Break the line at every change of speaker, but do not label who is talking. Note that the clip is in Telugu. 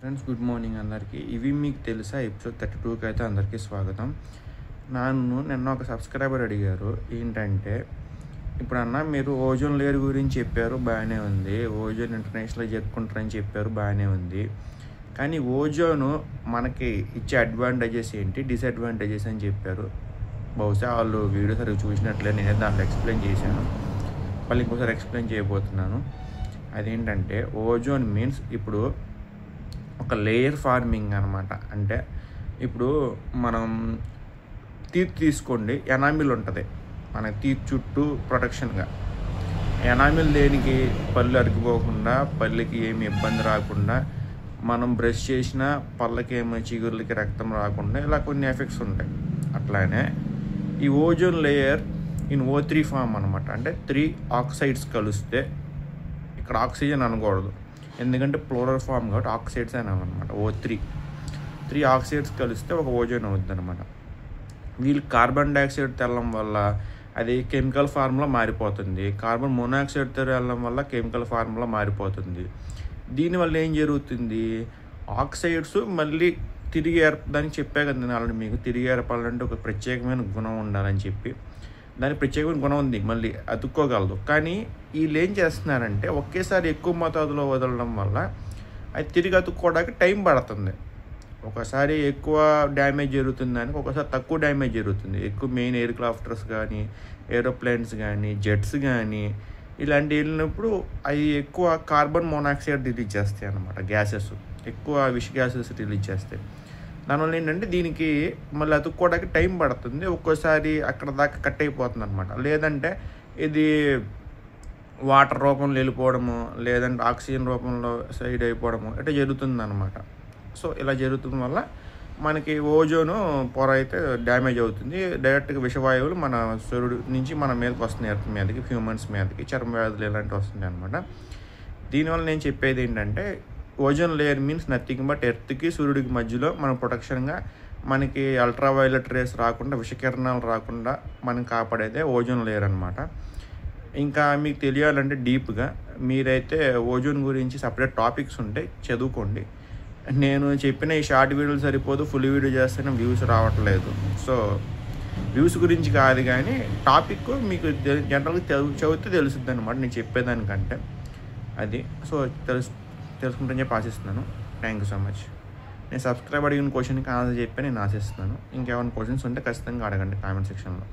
ఫ్రెండ్స్, గుడ్ మార్నింగ్ అందరికీ. ఇవి మీకు తెలుసా ఎపిసోడ్ 32కి అయితే అందరికీ స్వాగతం. నిన్న ఒక సబ్స్క్రైబర్ అడిగారు, ఏంటంటే ఇప్పుడు అన్న మీరు ఓజోన్ లేయర్ గురించి చెప్పారు, బాగానే ఉంది. ఓజోన్ ఇంటర్నేషనల్ జరుపుకుంటారని చెప్పారు, బాగానే ఉంది. కానీ ఓజోను మనకి ఇచ్చే అడ్వాంటేజెస్ ఏంటి, డిసడ్వాంటేజెస్ అని చెప్పారు. బహుశా వాళ్ళు వీడియో సరిగ్గా చూసినట్లే, నేనే దాంట్లో ఎక్స్ప్లెయిన్ చేశాను. మళ్ళీ ఇంకోసారి ఎక్స్ప్లెయిన్ చేయబోతున్నాను. అదేంటంటే ఓజోన్ మీన్స్ ఇప్పుడు ఒక లేయర్ ఫార్మింగ్ అనమాట. అంటే ఇప్పుడు మనం టీత్ తీసుకోండి, ఎనామిల్ ఉంటుంది మన టీత్ చుట్టూ ప్రొటెక్షన్గా. ఎనామిల్ దేనికి, పళ్ళు అరిగిపోకుండా, పళ్ళకి ఏమి ఇబ్బంది రాకుండా, మనం బ్రష్ చేసినా పళ్ళకి ఏమో చిగుర్లకి రక్తం రాకుండా, ఇలా కొన్ని ఎఫెక్ట్స్ ఉంటాయి. అట్లానే ఈ ozone layer in O3 form అనమాట. అంటే 3 ఆక్సైడ్స్ కలిస్తే, ఇక్కడ ఆక్సిజన్ అనకూడదు ఎందుకంటే ప్లూరల్ ఫామ్ కాబట్టి ఆక్సైడ్స్ అని అనమాట. O3 ఆక్సైడ్స్ కలిస్తే ఒక ఓజోన్ అవుతుంది అనమాట. వీళ్ళు కార్బన్ డైఆక్సైడ్ తెల్లడం వల్ల అది కెమికల్ ఫార్మ్లో మారిపోతుంది. కార్బన్ మోనాక్సైడ్ తెల్లడం వల్ల కెమికల్ ఫార్మ్లో మారిపోతుంది. దీనివల్ల ఏం జరుగుతుంది, ఆక్సైడ్స్ మళ్ళీ తిరిగి దానికి చెప్పే కదా నేను ఆల్రెడీ మీకు, తిరిగి ఏర్పాలంటే ఒక ప్రత్యేకమైన గుణం ఉండాలని చెప్పి. దానికి ప్రత్యేకమైన గుణం ఉంది, మళ్ళీ అతుక్కోగలదు. కానీ వీళ్ళు ఏం చేస్తున్నారంటే ఒకేసారి ఎక్కువ మోతాదులో వదలడం వల్ల అది తిరిగి అతుక్కోవడానికి టైం పడుతుంది. ఒకసారి ఎక్కువ డ్యామేజ్ జరుగుతుంది, దానికి ఒకసారి తక్కువ డ్యామేజ్ జరుగుతుంది. ఎక్కువ మెయిన్ ఎయిర్ క్రాఫ్టర్స్ కానీ, ఏరోప్లేన్స్ కానీ, జెట్స్ కానీ ఇలాంటివి వెళ్ళినప్పుడు అవి ఎక్కువ కార్బన్ మోనాక్సైడ్ రిలీజ్ చేస్తాయి అన్నమాట. గ్యాసెస్ ఎక్కువ విష గ్యాసెస్ రిలీజ్ చేస్తాయి. దానివల్ల ఏంటంటే దీనికి మళ్ళీ అతుక్కోవడానికి టైం పడుతుంది. ఒక్కోసారి అక్కడ దాకా కట్ అయిపోతుంది అనమాట. లేదంటే ఇది వాటర్ రూపంలో వెళ్ళిపోవడము, లేదంటే ఆక్సిజన్ రూపంలో సైడ్ అయిపోవడము ఇట్లా జరుగుతుంది అనమాట. సో ఇలా జరుగుతుంది వల్ల మనకి ఓజోను పొర అయితే డ్యామేజ్ అవుతుంది. డైరెక్ట్గా విషవాయువులు మన సూర్యుడి నుంచి మన మీదకి వస్తున్నాయి, ఎర్త్ మీదకి, హ్యూమన్స్ మీదకి, చర్మ వ్యాధులు ఇలాంటివి వస్తున్నాయి అనమాట. దీనివల్ల నేను చెప్పేది ఏంటంటే ozone layer means nothing but ఎర్త్కి సూర్యుడికి మధ్యలో మన ప్రొటెక్షన్గా మనకి అల్ట్రావైలెట్ రేస్ రాకుండా, విషకిరణాలు రాకుండా మనం కాపాడేదే ఓజోన్ లేయర్ అనమాట. ఇంకా మీకు తెలియాలంటే డీప్గా మీరైతే ఓజోన్ గురించి సపరేట్ టాపిక్స్ ఉంటాయి, చదువుకోండి. నేను చెప్పిన ఈ షార్ట్ వీడియోలు సరిపోదు, ఫుల్ వీడియో చేస్తేనే వ్యూస్ రావట్లేదు. సో వ్యూస్ గురించి కాదు, కానీ టాపిక్ మీకు జనరల్గా చదివితే తెలుస్తుంది అనమాట నేను చెప్పేదానికంటే. అది సో తెలుసుకుంటానని చెప్పి ఆశిస్తున్నాను. Thank you so much. నేను సబ్స్క్రైబ్ అడిగిన క్వశ్చన్కి ఆన్సర్ చెప్పి నేను ఆశిస్తున్నాను. ఇంకేమైనా క్వశ్చన్స్ ఉంటే ఖచ్చితంగా అడగండి కామెంట్ సెక్షన్లో.